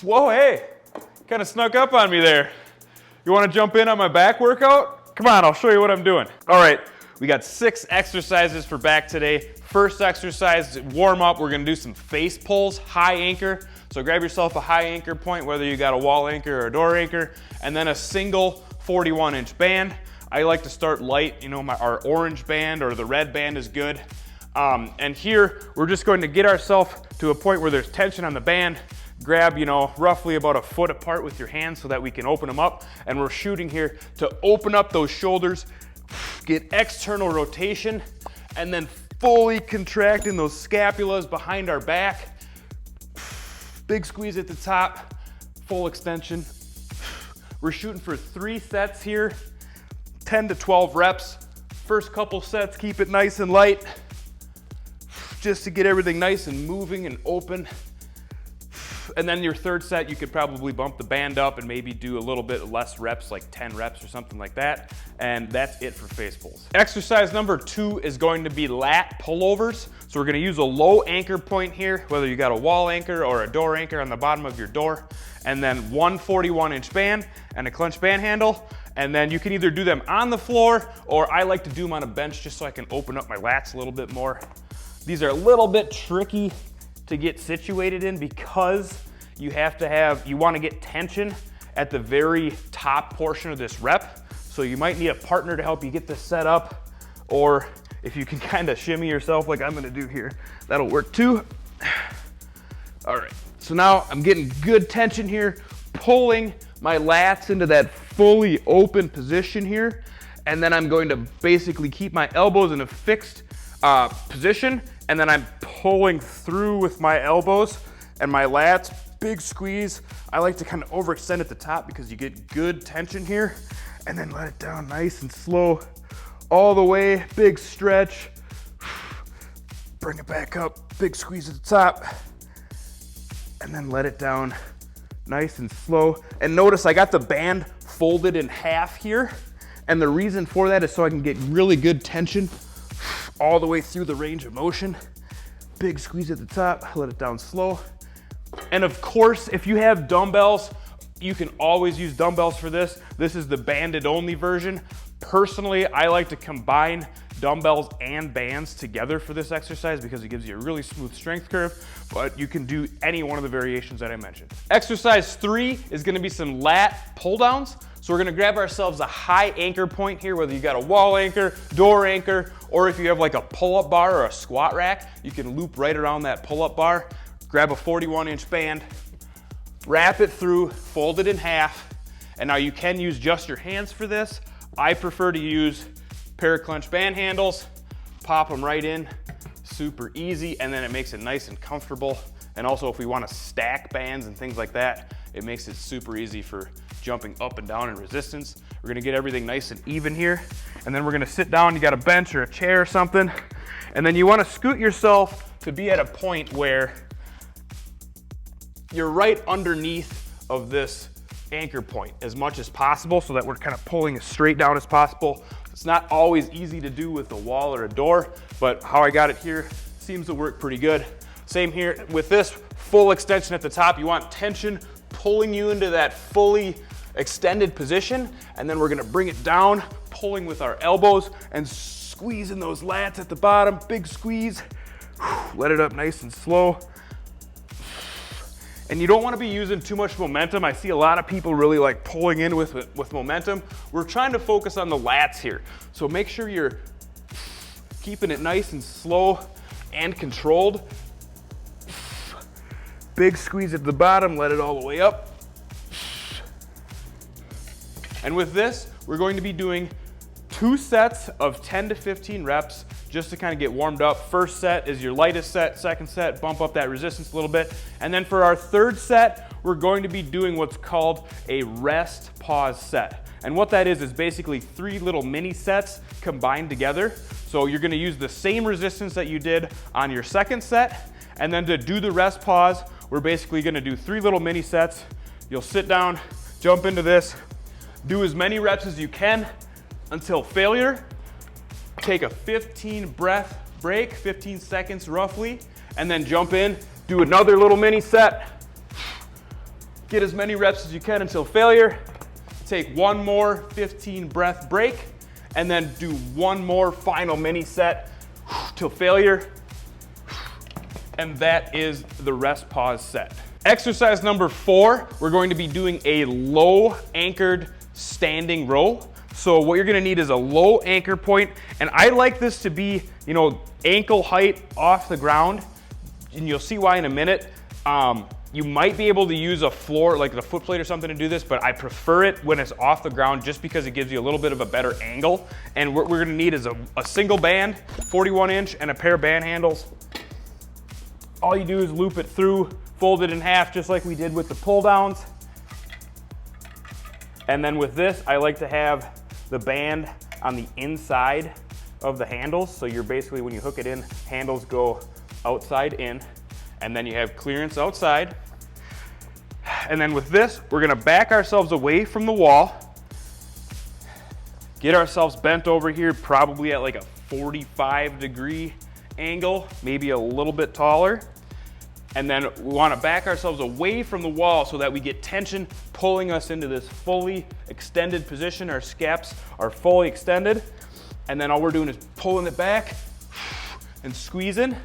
Whoa, hey, kind of snuck up on me there. You want to jump in on my back workout? Come on, I'll show you what I'm doing. All right, we got 6 exercises for back today. First exercise, warm up, we're gonna do some face pulls, high anchor. So grab yourself a high anchor point, whether you got a wall anchor or a door anchor, and then a single 41-inch band. I like to start light, you know, our orange band or the red band is good. And here, we're just going to get ourselves to a point where there's tension on the band. Grab, you know, roughly about a foot apart with your hands so that we can open them up. And we're shooting here to open up those shoulders, get external rotation, and then fully contracting those scapulas behind our back. Big squeeze at the top, full extension. We're shooting for 3 sets here, 10 to 12 reps. First couple sets, keep it nice and light, just to get everything nice and moving and open. And then your third set, you could probably bump the band up and maybe do a little bit less reps, like 10 reps or something like that. And that's it for face pulls. Exercise number 2 is going to be lat pullovers. So we're gonna use a low anchor point here, whether you got a wall anchor or a door anchor on the bottom of your door, and then one 41-inch band and a clench band handle. And then you can either do them on the floor, or I like to do them on a bench just so I can open up my lats a little bit more. These are a little bit tricky to get situated in because you want to get tension at the very top portion of this rep. So you might need a partner to help you get this set up, or if you can kind of shimmy yourself like I'm gonna do here, that'll work too. All right, so now I'm getting good tension here, pulling my lats into that fully open position here, and then I'm going to basically keep my elbows in a fixed position, and then I'm pulling through with my elbows and my lats, big squeeze. I like to kind of overextend at the top because you get good tension here, and then let it down nice and slow all the way, big stretch. Bring it back up, big squeeze at the top, and then let it down nice and slow. And notice I got the band folded in half here, and the reason for that is so I can get really good tension all the way through the range of motion. Big squeeze at the top, let it down slow. And of course, if you have dumbbells, you can always use dumbbells for this. This is the banded only version. Personally, I like to combine dumbbells and bands together for this exercise because it gives you a really smooth strength curve, but you can do any one of the variations that I mentioned. Exercise 3 is gonna be some lat pull downs. So we're gonna grab ourselves a high anchor point here, whether you got a wall anchor, door anchor, or if you have like a pull-up bar or a squat rack, you can loop right around that pull-up bar, grab a 41-inch band, wrap it through, fold it in half, and now you can use just your hands for this. I prefer to use pair of clench band handles, pop them right in, super easy, and then it makes it nice and comfortable. And also if we wanna stack bands and things like that, it makes it super easy for jumping up and down in resistance. We're gonna get everything nice and even here, and then we're gonna sit down. You got a bench or a chair or something, and then you wanna scoot yourself to be at a point where you're right underneath of this anchor point as much as possible so that we're kind of pulling as straight down as possible. It's not always easy to do with a wall or a door, but how I got it here seems to work pretty good. Same here with this full extension at the top. You want tension pulling you into that fully extended position, and then we're gonna bring it down, pulling with our elbows and squeezing those lats at the bottom, big squeeze. Let it up nice and slow. And you don't want to be using too much momentum. I see a lot of people really like pulling in with momentum. We're trying to focus on the lats here. So make sure you're keeping it nice and slow and controlled. Big squeeze at the bottom, let it all the way up. And with this, we're going to be doing 2 sets of 10 to 15 reps just to kind of get warmed up. First set is your lightest set, second set, bump up that resistance a little bit. And then for our third set, we're going to be doing what's called a rest pause set. And what that is basically 3 little mini sets combined together. So you're gonna use the same resistance that you did on your second set. And then to do the rest pause, we're basically gonna do 3 little mini sets. You'll sit down, jump into this, do as many reps as you can until failure. Take a 15 breath break, 15 seconds roughly, and then jump in, do another little mini set, Get as many reps as you can until failure. Take one more 15 breath break, and then do one more final mini set till failure. And that is the rest pause set. Exercise number 4, we're going to be doing a low anchored standing row. So what you're gonna need is a low anchor point, and I like this to be, you know, ankle height off the ground, and you'll see why in a minute. You might be able to use a floor, like the foot plate or something to do this, but I prefer it when it's off the ground just because it gives you a little bit of a better angle. And what we're gonna need is a single band, 41 inch, and a pair of band handles. All you do is loop it through, fold it in half just like we did with the pull downs. And then with this, I like to have the band on the inside of the handles. So you're basically, when you hook it in, handles go outside in, and then you have clearance outside. And then with this, we're gonna back ourselves away from the wall, get ourselves bent over here, probably at like a 45-degree angle, maybe a little bit taller. And then we wanna back ourselves away from the wall so that we get tension pulling us into this fully extended position. Our scaps are fully extended. And then all we're doing is pulling it back and squeezing.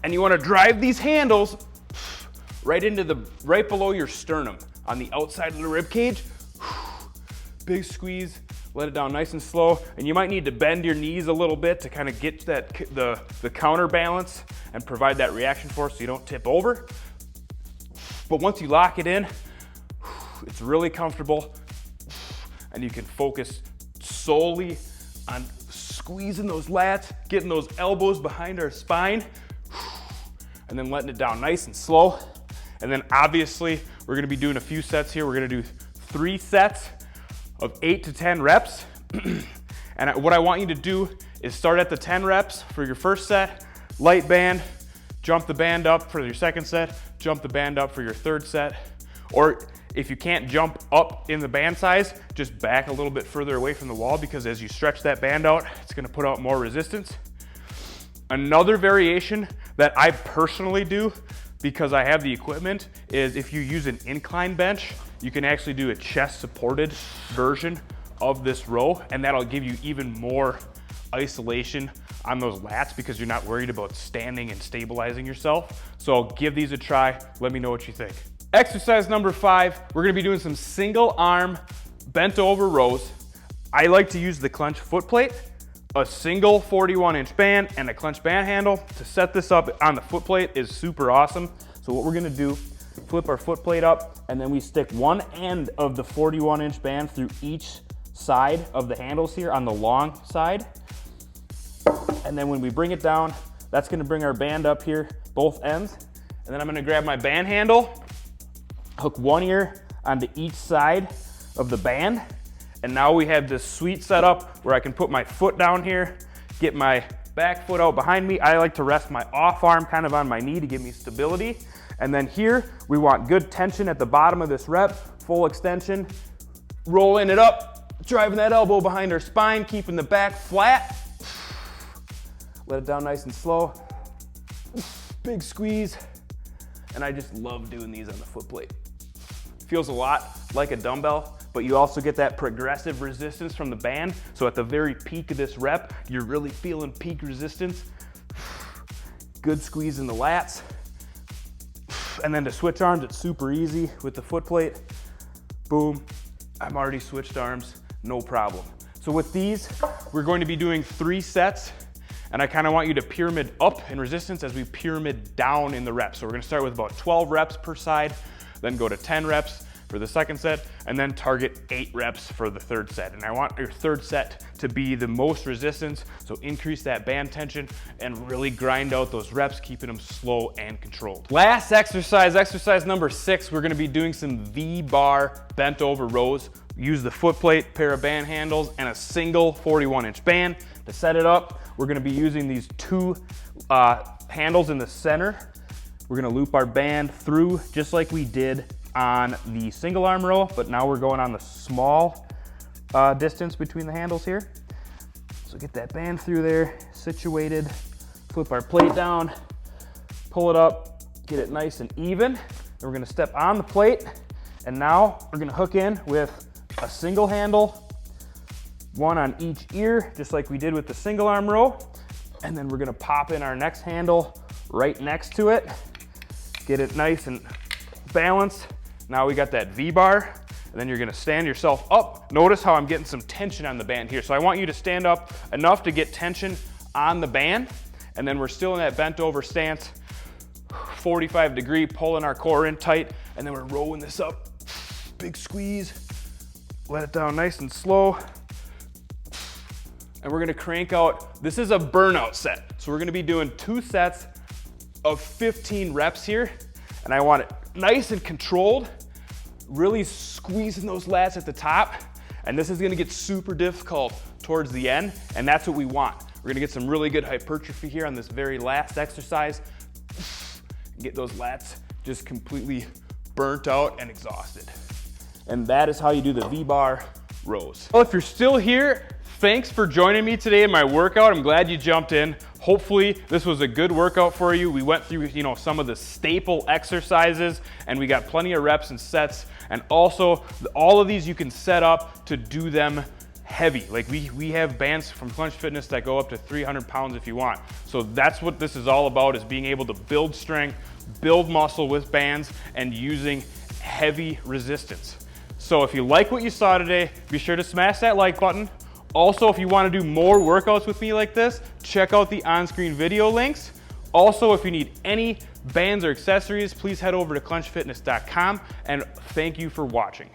And you wanna drive these handles right below your sternum on the outside of the rib cage. Big squeeze, let it down nice and slow. And you might need to bend your knees a little bit to kind of get the counterbalance and provide that reaction force so you don't tip over. But once you lock it in, it's really comfortable, and you can focus solely on squeezing those lats, getting those elbows behind our spine, and then letting it down nice and slow. And then obviously, we're gonna be doing a few sets here. We're gonna do 3 sets of 8 to 10 reps. And what I want you to do is start at the 10 reps for your first set, light band, jump the band up for your second set, jump the band up for your third set. Or if you can't jump up in the band size, just back a little bit further away from the wall, because as you stretch that band out, it's gonna put out more resistance. Another variation that I personally do, because I have the equipment, is if you use an incline bench, you can actually do a chest supported version of this row, and that'll give you even more isolation on those lats because you're not worried about standing and stabilizing yourself. So give these a try, let me know what you think. Exercise number 5, we're gonna be doing some single arm bent over rows. I like to use the clench foot plate, a single 41-inch band, and a clench band handle. To set this up on the foot plate is super awesome. So what we're gonna do, flip our foot plate up, and then we stick one end of the 41-inch band through each side of the handles here on the long side. And then when we bring it down, that's gonna bring our band up here, both ends. And then I'm gonna grab my band handle, hook one ear onto each side of the band. And now we have this sweet setup where I can put my foot down here, get my back foot out behind me. I like to rest my off arm kind of on my knee to give me stability. And then here, we want good tension at the bottom of this rep, full extension, rolling it up, driving that elbow behind our spine, keeping the back flat. Let it down nice and slow. Big squeeze. And I just love doing these on the foot plate. Feels a lot like a dumbbell, but you also get that progressive resistance from the band. So at the very peak of this rep, you're really feeling peak resistance. Good squeeze in the lats. And then to switch arms, it's super easy with the foot plate. Boom, I'm already switched arms, no problem. So with these, we're going to be doing 3 sets, and I kind of want you to pyramid up in resistance as we pyramid down in the reps. So we're gonna start with about 12 reps per side, then go to 10 reps for the second set, and then target 8 reps for the third set. And I want your third set to be the most resistance, so increase that band tension and really grind out those reps, keeping them slow and controlled. Last exercise, exercise number 6, we're gonna be doing some V-bar bent over rows. Use the foot plate, pair of band handles, and a single 41-inch band. To set it up, we're gonna be using these 2 handles in the center. We're gonna loop our band through just like we did on the single arm row, but now we're going on the small distance between the handles here. So get that band through there, situated, flip our plate down, pull it up, get it nice and even, Then we're gonna step on the plate, and now we're gonna hook in with a single handle, one on each ear, just like we did with the single arm row. And then we're gonna pop in our next handle right next to it, get it nice and balanced. Now we got that V-bar, and then you're gonna stand yourself up. Notice how I'm getting some tension on the band here. So I want you to stand up enough to get tension on the band, and then we're still in that bent over stance, 45 degree, pulling our core in tight, and then we're rolling this up. Big squeeze, let it down nice and slow. And we're gonna crank out, this is a burnout set. So we're gonna be doing 2 sets of 15 reps here, and I want it nice and controlled, really squeezing those lats at the top, and this is gonna get super difficult towards the end, and that's what we want. We're gonna get some really good hypertrophy here on this very last exercise, get those lats just completely burnt out and exhausted. And that is how you do the V-bar rows. Well, if you're still here, thanks for joining me today in my workout. I'm glad you jumped in. Hopefully this was a good workout for you. We went through, some of the staple exercises, and we got plenty of reps and sets. And also, all of these you can set up to do them heavy. Like we have bands from Clunch Fitness that go up to 300 pounds if you want. So that's what this is all about, is being able to build strength, build muscle with bands, and using heavy resistance. So if you like what you saw today, be sure to smash that like button. Also, if you want to do more workouts with me like this, check out the on-screen video links. Also, if you need any bands or accessories, please head over to clunchfitness.com, and thank you for watching.